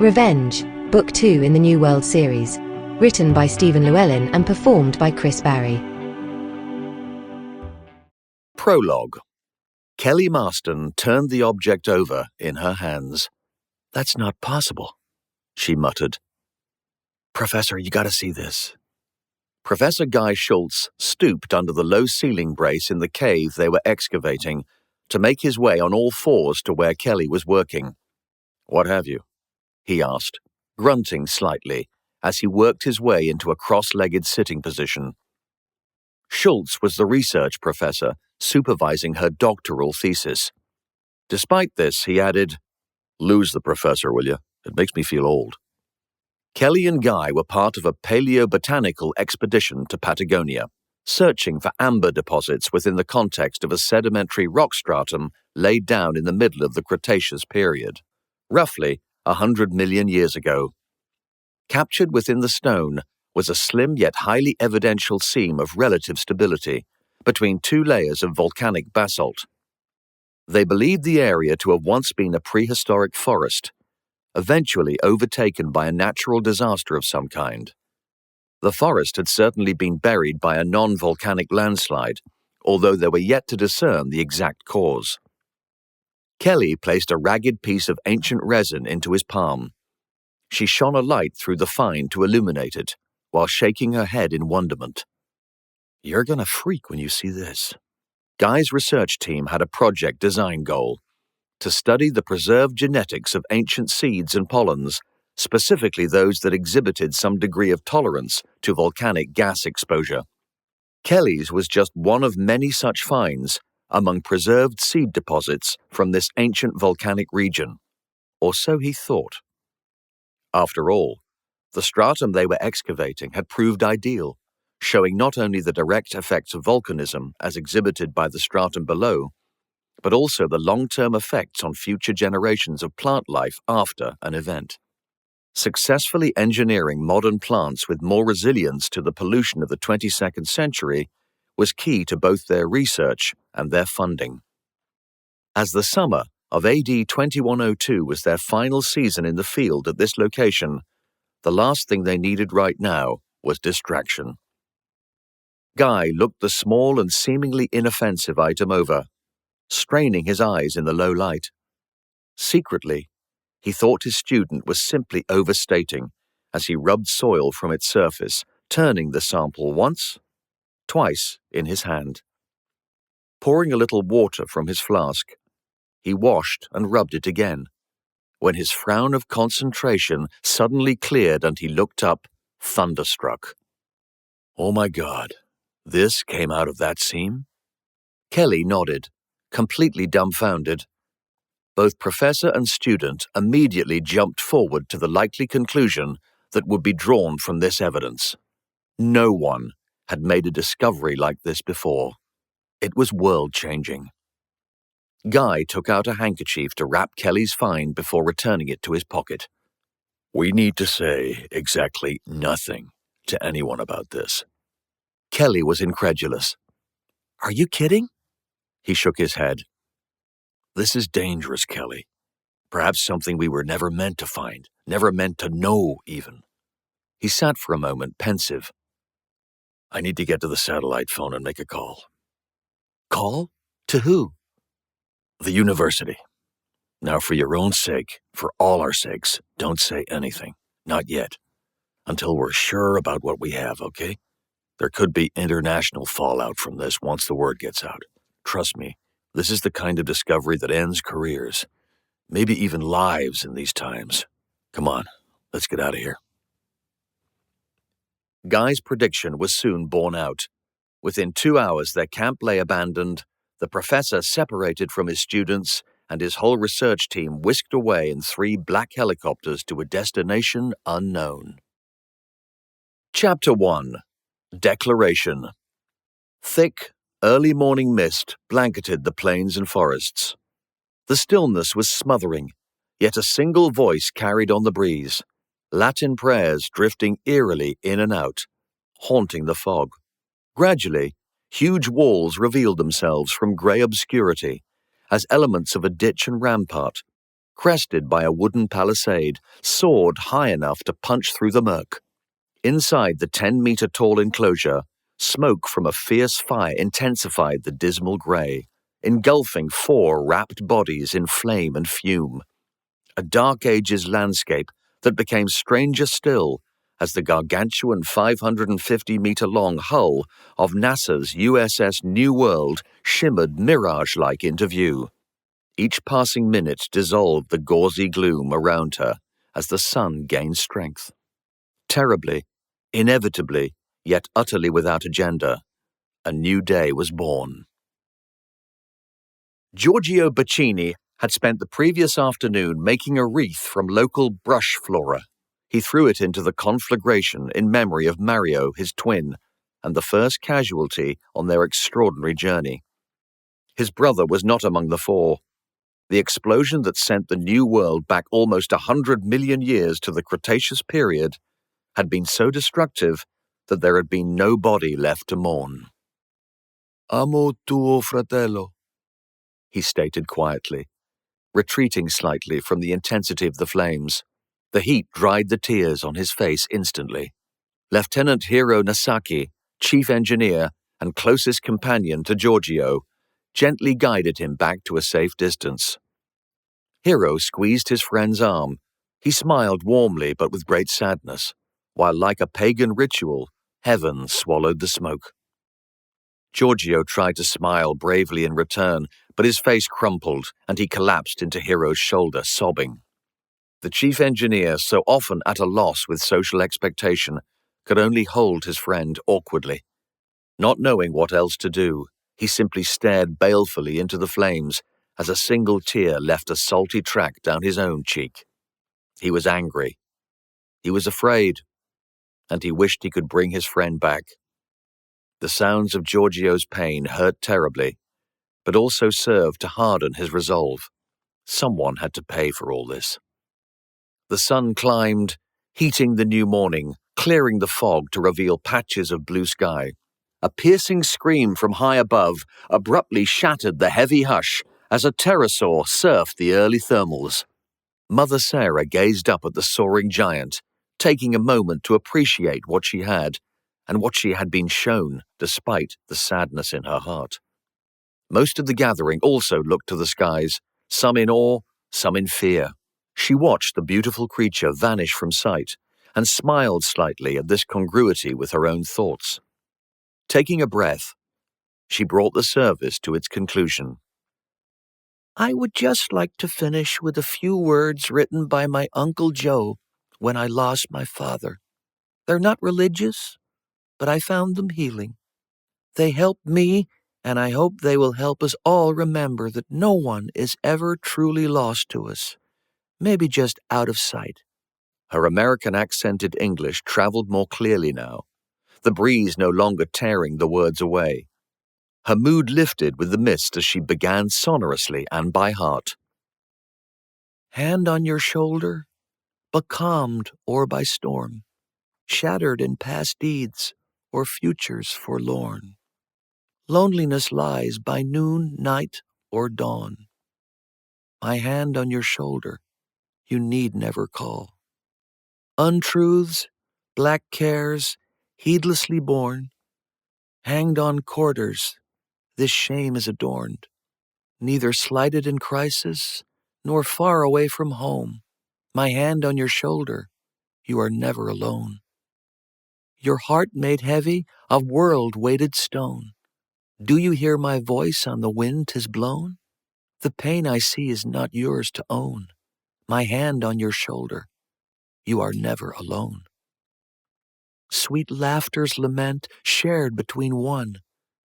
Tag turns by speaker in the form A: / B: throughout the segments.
A: Revenge, Book 2 in the New World series. Written by Stephen Llewelyn and performed by Chris Barrie.
B: Prologue. Kelly Marston turned the object over in her hands. "That's not possible," she muttered. "Professor, you gotta see this." Professor Guy Schultz stooped under the low ceiling brace in the cave they were excavating to make his way on all fours to where Kelly was working. "What have you?" he asked, grunting slightly as he worked his way into a cross-legged sitting position. Schultz was the research professor supervising her doctoral thesis. Despite this, he added, "Lose the professor, will you? It makes me feel old." Kelly and Guy were part of a paleobotanical expedition to Patagonia, searching for amber deposits within the context of a sedimentary rock stratum laid down in the middle of the Cretaceous period, roughly 100 million years ago. Captured within the stone was a slim yet highly evidential seam of relative stability between two layers of volcanic basalt. They believed the area to have once been a prehistoric forest, eventually overtaken by a natural disaster of some kind. The forest had certainly been buried by a non-volcanic landslide, although they were yet to discern the exact cause. Kelly placed a ragged piece of ancient resin into his palm. She shone a light through the find to illuminate it, while shaking her head in wonderment. "You're gonna freak when you see this." Guy's research team had a project design goal: to study the preserved genetics of ancient seeds and pollens, specifically those that exhibited some degree of tolerance to volcanic gas exposure. Kelly's was just one of many such finds among preserved seed deposits from this ancient volcanic region, or so he thought. After all, the stratum they were excavating had proved ideal, showing not only the direct effects of volcanism as exhibited by the stratum below, but also the long-term effects on future generations of plant life after an event. Successfully engineering modern plants with more resilience to the pollution of the 22nd century was key to both their research and their funding. As the summer of AD 2102 was their final season in the field at this location, the last thing they needed right now was distraction. Guy looked the small and seemingly inoffensive item over, straining his eyes in the low light. Secretly, he thought his student was simply overstating as he rubbed soil from its surface, turning the sample once, twice in his hand. Pouring a little water from his flask, he washed and rubbed it again, when his frown of concentration suddenly cleared and he looked up, thunderstruck. "Oh my God, this came out of that seam?" Kelly nodded, completely dumbfounded. Both professor and student immediately jumped forward to the likely conclusion that would be drawn from this evidence. No one had made a discovery like this before. It was world-changing. Guy took out a handkerchief to wrap Kelly's find before returning it to his pocket. "We need to say exactly nothing to anyone about this." Kelly was incredulous. "Are you kidding?" He shook his head. "This is dangerous, Kelly. Perhaps something we were never meant to find, never meant to know, even." He sat for a moment, pensive. "I need to get to the satellite phone and make a call." "Call? To who?" "The university. Now, for your own sake, for all our sakes, don't say anything. Not yet. Until we're sure about what we have, okay? There could be international fallout from this once the word gets out. Trust me, this is the kind of discovery that ends careers, maybe even lives in these times. Come on, let's get out of here." Guy's prediction was soon borne out. Within 2 hours, their camp lay abandoned, the professor separated from his students, and his whole research team whisked away in 3 black helicopters to a destination unknown. Chapter 1. Declaration. Thick, early morning mist blanketed the plains and forests. The stillness was smothering, yet a single voice carried on the breeze, Latin prayers drifting eerily in and out, haunting the fog. Gradually, huge walls revealed themselves from grey obscurity as elements of a ditch and rampart, crested by a wooden palisade, soared high enough to punch through the murk. Inside the 10-meter-tall enclosure, smoke from a fierce fire intensified the dismal grey, engulfing 4 wrapped bodies in flame and fume. A Dark Ages landscape that became stranger still as the gargantuan 550-meter-long hull of NASA's USS New World shimmered mirage-like into view. Each passing minute dissolved the gauzy gloom around her as the sun gained strength. Terribly, inevitably, yet utterly without agenda, a new day was born. Giorgio Bacchini had spent the previous afternoon making a wreath from local brush flora. He threw it into the conflagration in memory of Mario, his twin, and the first casualty on their extraordinary journey. His brother was not among the 4. The explosion that sent the New World back almost 100 million years to the Cretaceous period had been so destructive that there had been no body left to mourn. "Amo tuo fratello," he stated quietly, retreating slightly from the intensity of the flames. The heat dried the tears on his face instantly. Lieutenant Hiro Nasaki, chief engineer and closest companion to Giorgio, gently guided him back to a safe distance. Hiro squeezed his friend's arm. He smiled warmly but with great sadness, while like a pagan ritual, heaven swallowed the smoke. Giorgio tried to smile bravely in return, but his face crumpled and he collapsed into Hiro's shoulder, sobbing. The chief engineer, so often at a loss with social expectation, could only hold his friend awkwardly. Not knowing what else to do, he simply stared balefully into the flames as a single tear left a salty track down his own cheek. He was angry. He was afraid. And he wished he could bring his friend back. The sounds of Giorgio's pain hurt terribly, but also served to harden his resolve. Someone had to pay for all this. The sun climbed, heating the new morning, clearing the fog to reveal patches of blue sky. A piercing scream from high above abruptly shattered the heavy hush as a pterosaur surfed the early thermals. Mother Sarah gazed up at the soaring giant, taking a moment to appreciate what she had and what she had been shown despite the sadness in her heart. Most of the gathering also looked to the skies, some in awe, some in fear. She watched the beautiful creature vanish from sight and smiled slightly at this congruity with her own thoughts. Taking a breath, she brought the service to its conclusion. "I would just like to finish with a few words written by my Uncle Joe when I lost my father. They're not religious, but I found them healing. They helped me, and I hope they will help us all remember that no one is ever truly lost to us. Maybe just out of sight." Her American-accented English traveled more clearly now, the breeze no longer tearing the words away. Her mood lifted with the mist as she began sonorously and by heart. "Hand on your shoulder, becalmed or by storm, shattered in past deeds or futures forlorn. Loneliness lies by noon, night, or dawn. My hand on your shoulder, you need never call. Untruths, black cares, heedlessly borne, hanged on quarters, this shame is adorned. Neither slighted in crisis, nor far away from home. My hand on your shoulder, you are never alone. Your heart made heavy of world-weighted stone. Do you hear my voice on the wind 'tis blown? The pain I see is not yours to own. My hand on your shoulder, you are never alone. Sweet laughter's lament shared between one.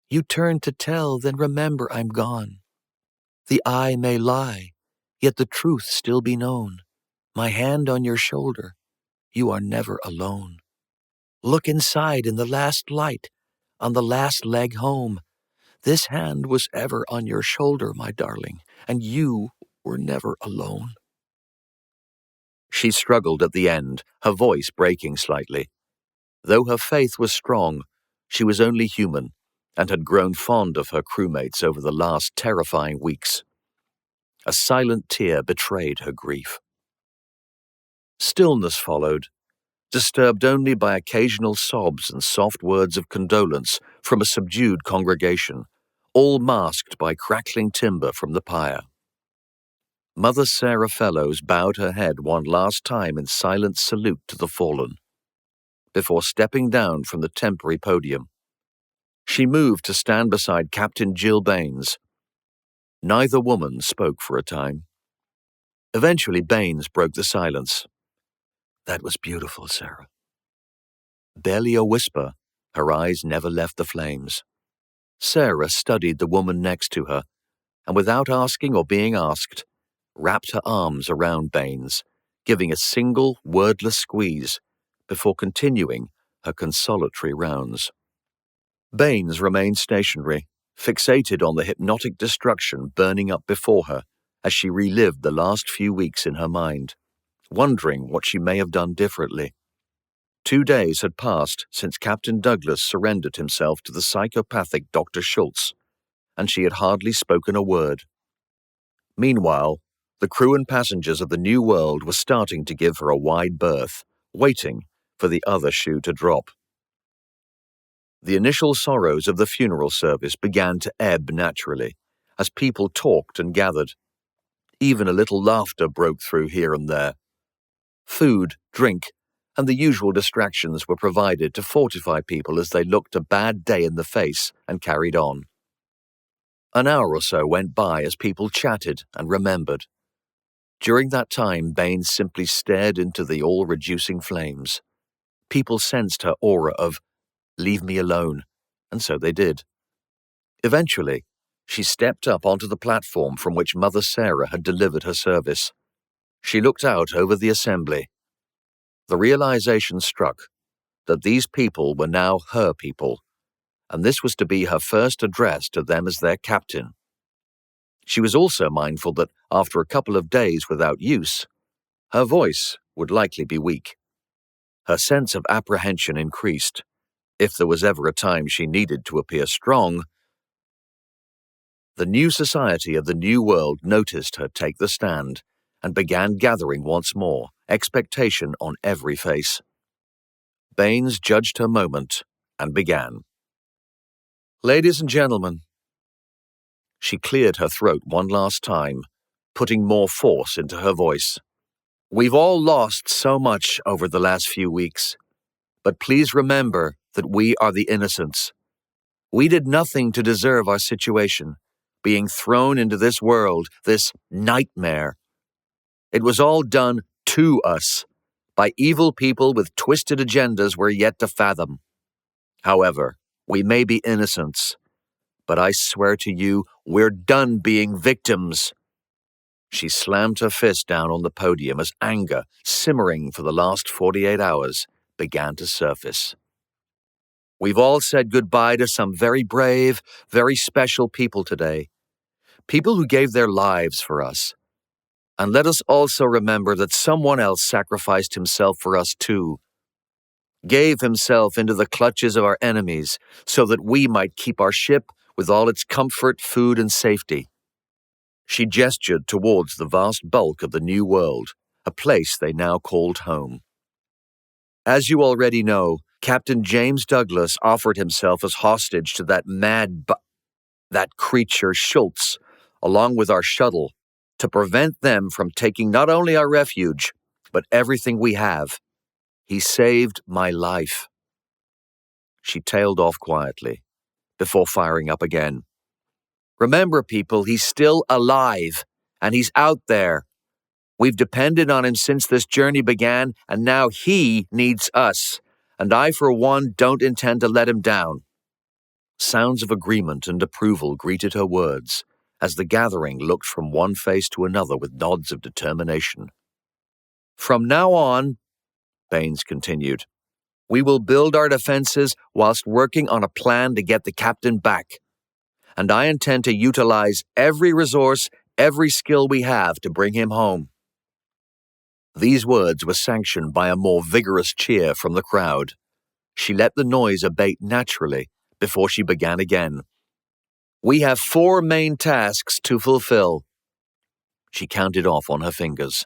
B: You turn to tell, then remember I'm gone. The eye may lie, yet the truth still be known. My hand on your shoulder, you are never alone. Look inside in the last light, on the last leg home. This hand was ever on your shoulder, my darling, and you were never alone." She struggled at the end, her voice breaking slightly. Though her faith was strong, she was only human and had grown fond of her crewmates over the last terrifying weeks. A silent tear betrayed her grief. Stillness followed, disturbed only by occasional sobs and soft words of condolence from a subdued congregation, all masked by crackling timber from the pyre. Mother Sarah Fellows bowed her head one last time in silent salute to the fallen, before stepping down from the temporary podium. She moved to stand beside Captain Jill Baines. Neither woman spoke for a time. Eventually, Baines broke the silence. "That was beautiful, Sarah." Barely a whisper, her eyes never left the flames. Sarah studied the woman next to her, and without asking or being asked, wrapped her arms around Baines, giving a single, wordless squeeze, before continuing her consolatory rounds. Baines remained stationary, fixated on the hypnotic destruction burning up before her as she relived the last few weeks in her mind, wondering what she may have done differently. 2 days had passed since Captain Douglas surrendered himself to the psychopathic Dr. Schultz, and she had hardly spoken a word. Meanwhile, the crew and passengers of the New World were starting to give her a wide berth, waiting for the other shoe to drop. The initial sorrows of the funeral service began to ebb naturally, as people talked and gathered. Even a little laughter broke through here and there. Food, drink, and the usual distractions were provided to fortify people as they looked a bad day in the face and carried on. An hour or so went by as people chatted and remembered. During that time, Baines simply stared into the all-reducing flames. People sensed her aura of, "Leave me alone," and so they did. Eventually, she stepped up onto the platform from which Mother Sarah had delivered her service. She looked out over the assembly. The realization struck that these people were now her people, and this was to be her first address to them as their captain. She was also mindful that after a couple of days without use, her voice would likely be weak. Her sense of apprehension increased. If there was ever a time she needed to appear strong, the new society of the New World noticed her take the stand and began gathering once more, expectation on every face. Baines judged her moment and began. "Ladies and gentlemen," she cleared her throat one last time, putting more force into her voice. "We've all lost so much over the last few weeks, but please remember that we are the innocents. We did nothing to deserve our situation, being thrown into this world, this nightmare. It was all done to us, by evil people with twisted agendas we're yet to fathom. However, we may be innocents, but I swear to you, we're done being victims." She slammed her fist down on the podium as anger, simmering for the last 48 hours, began to surface. "We've all said goodbye to some very brave, very special people today. People who gave their lives for us. And let us also remember that someone else sacrificed himself for us too. Gave himself into the clutches of our enemies so that we might keep our ship with all its comfort, food, and safety." She gestured towards the vast bulk of the New World, a place they now called home. "As you already know, Captain James Douglas offered himself as hostage to that that creature Schultz, along with our shuttle, to prevent them from taking not only our refuge, but everything we have. He saved my life." She tailed off quietly, before firing up again. "Remember, people, he's still alive, and he's out there. We've depended on him since this journey began, and now he needs us, and I, for one, don't intend to let him down." Sounds of agreement and approval greeted her words, as the gathering looked from one face to another with nods of determination. "From now on," Baines continued, "we will build our defenses whilst working on a plan to get the captain back. And I intend to utilize every resource, every skill we have to bring him home." These words were sanctioned by a more vigorous cheer from the crowd. She let the noise abate naturally before she began again. "We have 4 main tasks to fulfill. She counted off on her fingers.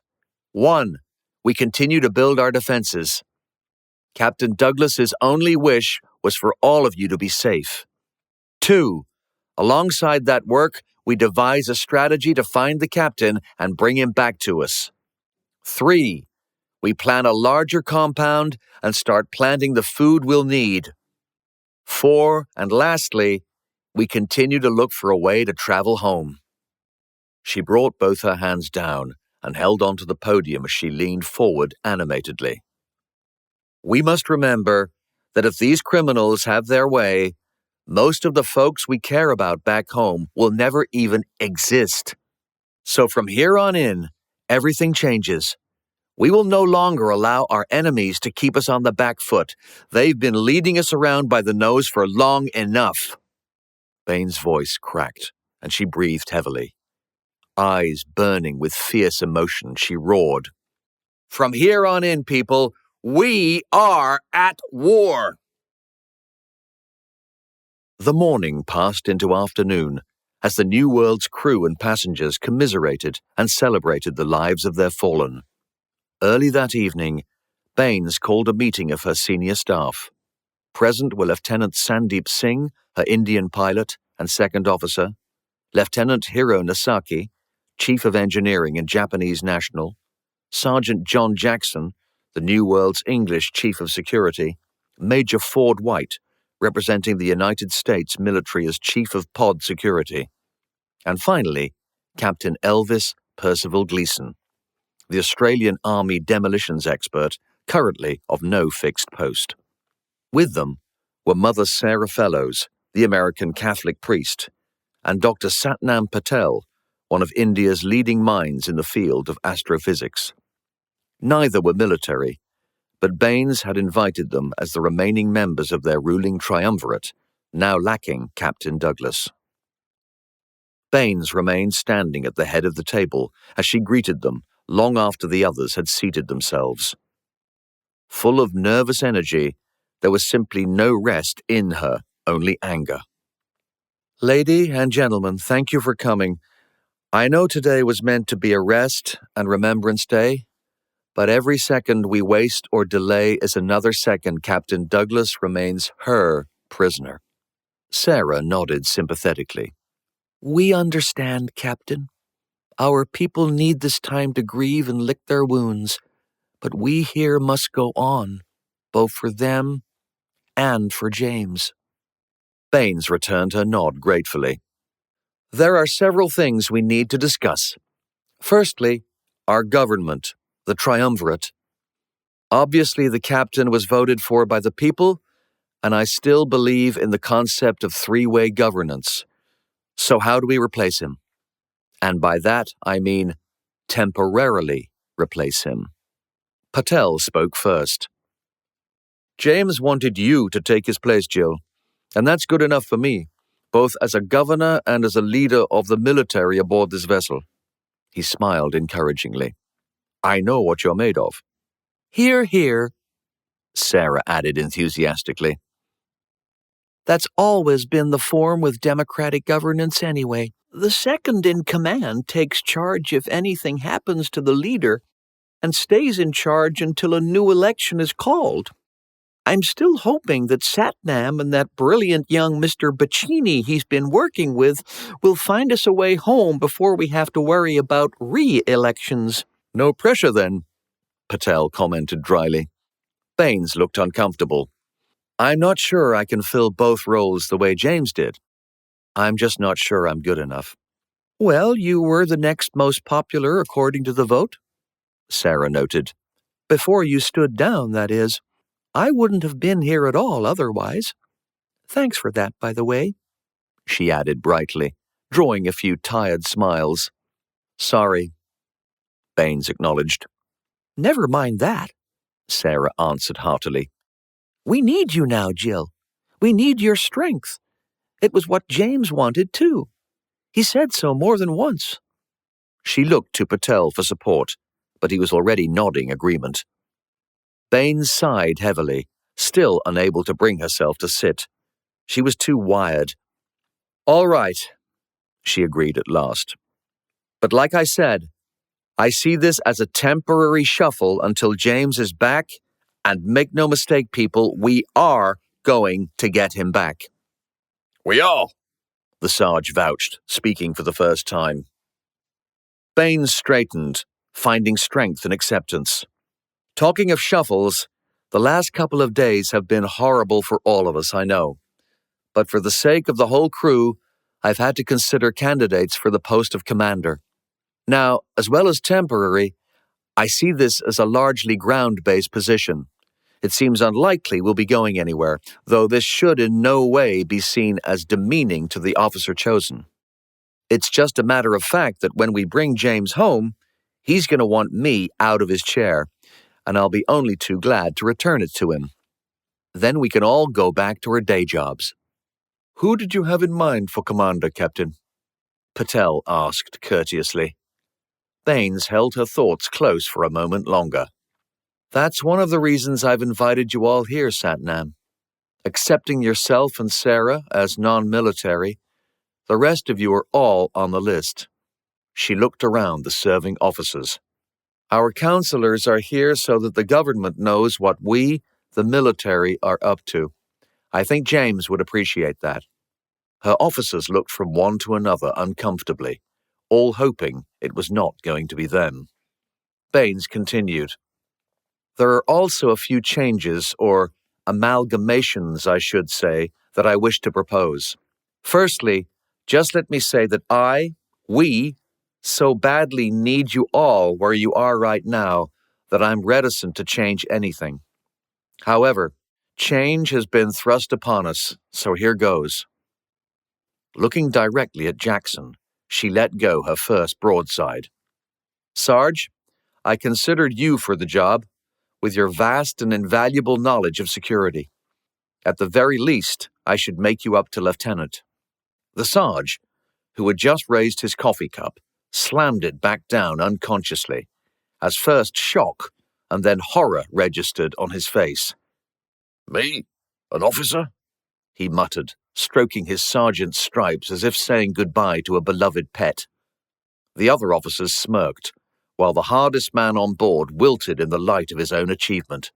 B: 1. We continue to build our defenses. Captain Douglas's only wish was for all of you to be safe. 2. Alongside that work, we devise a strategy to find the captain and bring him back to us. 3. We plan a larger compound and start planting the food we'll need. 4. And lastly, we continue to look for a way to travel home. She brought both her hands down and held onto the podium as she leaned forward animatedly. We must remember that if these criminals have their way, most of the folks we care about back home will never even exist. So from here on in, everything changes. We will no longer allow our enemies to keep us on the back foot. They've been leading us around by the nose for long enough. Baines' voice cracked, and she breathed heavily. Eyes burning with fierce emotion, she roared. From here on in, people, we are at war! The morning passed into afternoon as the New World's crew and passengers commiserated and celebrated the lives of their fallen. Early that evening, Baines called a meeting of her senior staff. Present were Lieutenant Sandeep Singh, her Indian pilot and second officer, Lieutenant Hiro Nasaki, Chief of Engineering and Japanese national, Sergeant John Jackson, the New World's English Chief of Security, Major Ford White, representing the United States military as Chief of Pod Security, and finally, Captain Elvis Percival Gleason, the Australian Army demolitions expert, currently of no fixed post. With them were Mother Sarah Fellows, the American Catholic priest, and Dr. Satnam Patel, one of India's leading minds in the field of astrophysics. Neither were military, but Baines had invited them as the remaining members of their ruling triumvirate, now lacking Captain Douglas. Baines remained standing at the head of the table as she greeted them long after the others had seated themselves. Full of nervous energy, there was simply no rest in her, only anger. Lady and gentlemen, thank you for coming. I know today was meant to be a rest and remembrance day, but every second we waste or delay is another second Captain Douglas remains her prisoner. Sarah nodded sympathetically. We understand, Captain. Our people need this time to grieve and lick their wounds, but we here must go on, both for them and for James. Baines returned her nod gratefully. There are several things we need to discuss. Firstly, our government, the triumvirate. Obviously, the captain was voted for by the people, and I still believe in the concept of three-way governance. So how do we replace him? And by that, I mean temporarily replace him. Patel spoke first. James wanted you to take his place, Jill, and that's good enough for me, both as a governor and as a leader of the military aboard this vessel. He smiled encouragingly. I know what you're made of. Hear, hear, Sarah added enthusiastically. That's always been the form with democratic governance anyway. The second in command takes charge if anything happens to the leader and stays in charge until a new election is called. I'm still hoping that Satnam and that brilliant young Mr. Bacchini he's been working with will find us a way home before we have to worry about re-elections. No pressure then, Patel commented dryly. Baines looked uncomfortable. I'm not sure I can fill both roles the way James did. I'm just not sure I'm good enough. Well, you were the next most popular according to the vote, Sarah noted. Before you stood down, that is. I wouldn't have been here at all otherwise. Thanks for that, by the way, she added brightly, drawing a few tired smiles. Sorry, Baines acknowledged. Never mind that, Sarah answered heartily. We need you now, Jill. We need your strength. It was what James wanted, too. He said so more than once. She looked to Patel for support, but he was already nodding agreement. Baines sighed heavily, still unable to bring herself to sit. She was too wired. All right, she agreed at last. But like I said, I see this as a temporary shuffle until James is back, and make no mistake, people, we are going to get him back. We are, the Sarge vouched, speaking for the first time. Baines straightened, finding strength in acceptance. Talking of shuffles, the last couple of days have been horrible for all of us, I know. But for the sake of the whole crew, I've had to consider candidates for the post of commander. Now, as well as temporary, I see this as a largely ground-based position. It seems unlikely we'll be going anywhere, though this should in no way be seen as demeaning to the officer chosen. It's just a matter of fact that when we bring James home, he's going to want me out of his chair, and I'll be only too glad to return it to him. Then we can all go back to our day jobs. Who did you have in mind for commander, Captain? Patel asked courteously. Baines held her thoughts close for a moment longer. That's one of the reasons I've invited you all here, Satnam. Accepting yourself and Sarah as non-military, the rest of you are all on the list. She looked around the serving officers. Our counselors are here so that the government knows what we, the military, are up to. I think James would appreciate that. Her officers looked from one to another uncomfortably, all hoping it was not going to be them. Baines continued. There are also a few changes, or amalgamations, I should say, that I wish to propose. Firstly, just let me say that we, so badly need you all where you are right now that I'm reticent to change anything. However, change has been thrust upon us, so here goes. Looking directly at Jackson, she let go her first broadside. Sarge, I considered you for the job, with your vast and invaluable knowledge of security. At the very least, I should make you up to lieutenant. The Sarge, who had just raised his coffee cup, slammed it back down unconsciously, as first shock and then horror registered on his face. Me? An officer? He muttered, stroking his sergeant's stripes as if saying goodbye to a beloved pet. The other officers smirked, while the hardest man on board wilted in the light of his own achievement.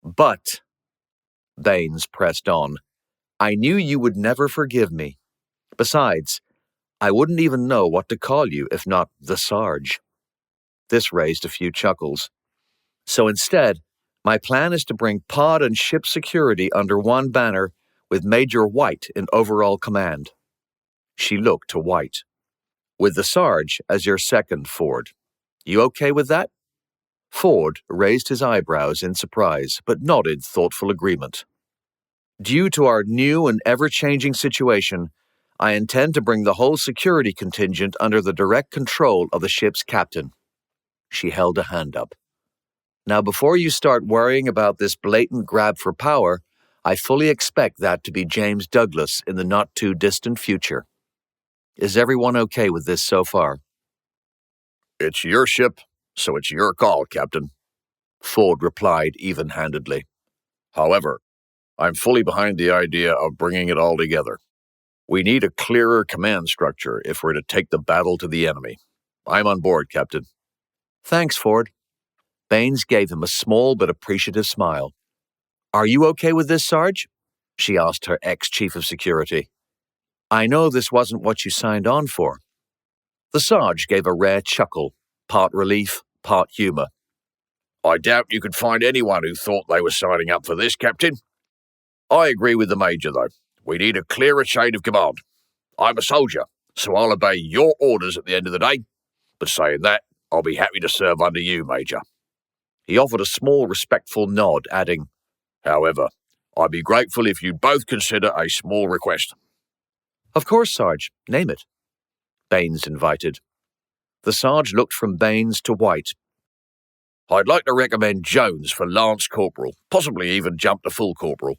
B: But, Baines pressed on, I knew you would never forgive me. Besides, I wouldn't even know what to call you if not the Sarge. This raised a few chuckles. So instead, my plan is to bring pod and ship security under one banner with Major White in overall command. She looked to White. With the Sarge as your second, Ford. You okay with that? Ford raised his eyebrows in surprise, but nodded thoughtful agreement. Due to our new and ever-changing situation, I intend to bring the whole security contingent under the direct control of the ship's captain. She held a hand up. Now, before you start worrying about this blatant grab for power, I fully expect that to be James Douglas in the not-too-distant future. Is everyone okay with this so far? It's your ship, so it's your call, Captain, Ford replied even-handedly. However, I'm fully behind the idea of bringing it all together. We need a clearer command structure if we're to take the battle to the enemy. I'm on board, Captain. Thanks, Ford. Baines gave him a small but appreciative smile. Are you okay with this, Sarge? She asked her ex-chief of security. I know this wasn't what you signed on for. The Sarge gave a rare chuckle, part relief, part humor. I doubt you could find anyone who thought they were signing up for this, Captain. I agree with the Major, though. We need a clearer chain of command. I'm a soldier, so I'll obey your orders at the end of the day. But saying that, I'll be happy to serve under you, Major. He offered a small, respectful nod, adding, However, I'd be grateful if you'd both consider a small request. Of course, Sarge. Name it. Baines invited. The Sarge looked from Baines to White. I'd like to recommend Jones for Lance Corporal, possibly even jump to full corporal.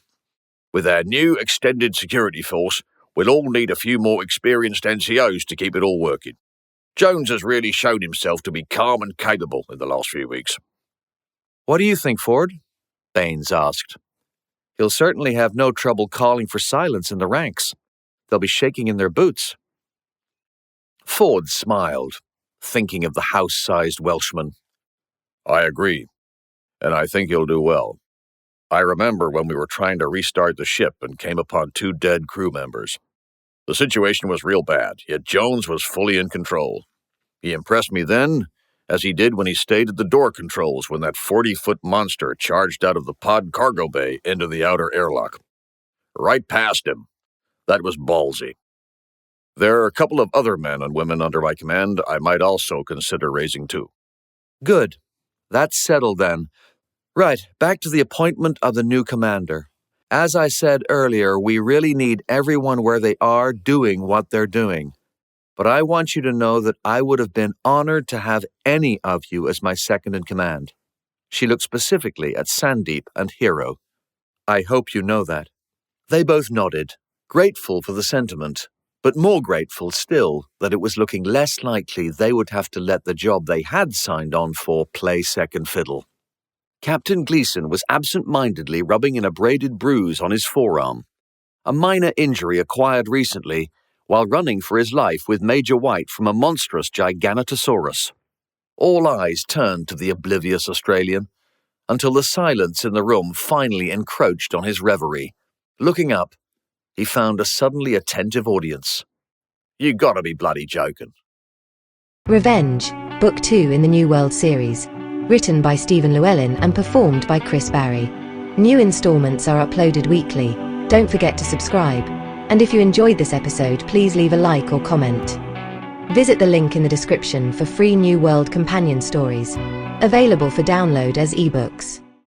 B: With our new extended security force, we'll all need a few more experienced NCOs to keep it all working. Jones has really shown himself to be calm and capable in the last few weeks. What do you think, Ford? Baines asked. He'll certainly have no trouble calling for silence in the ranks. They'll be shaking in their boots. Ford smiled. thinking of the house-sized Welshman. I agree, and I think you'll do well. I remember when we were trying to restart the ship and came upon 2 dead crew members. The situation was real bad, yet Jones was fully in control. He impressed me then, as he did when he stayed at the door controls when that 40-foot monster charged out of the pod cargo bay into the outer airlock. Right past him. That was ballsy. There are a couple of other men and women under my command I might also consider raising too.
C: Good. That's settled then. Right, back to the appointment of the new commander. As I said earlier, we really need everyone where they are doing what they're doing. But I want you to know that I would have been honored to have any of you as my second-in-command. She looked specifically at Sandeep and Hero. I hope you know that. They both nodded, grateful for the sentiment, but more grateful still that it was looking less likely they would have to let the job they had signed on for play second fiddle. Captain Gleason was absent-mindedly rubbing an abraded bruise on his forearm, a minor injury acquired recently while running for his life with Major White from a monstrous Giganotosaurus. All eyes turned to the oblivious Australian, until the silence in the room finally encroached on his reverie. Looking up, he found a suddenly attentive audience.
B: You gotta be bloody joking.
A: Revenge, Book 2 in the New World series. Written by Stephen Llewelyn and performed by Chris Barrie. New installments are uploaded weekly. Don't forget to subscribe. And if you enjoyed this episode, please leave a like or comment. Visit the link in the description for free New World companion stories, available for download as ebooks.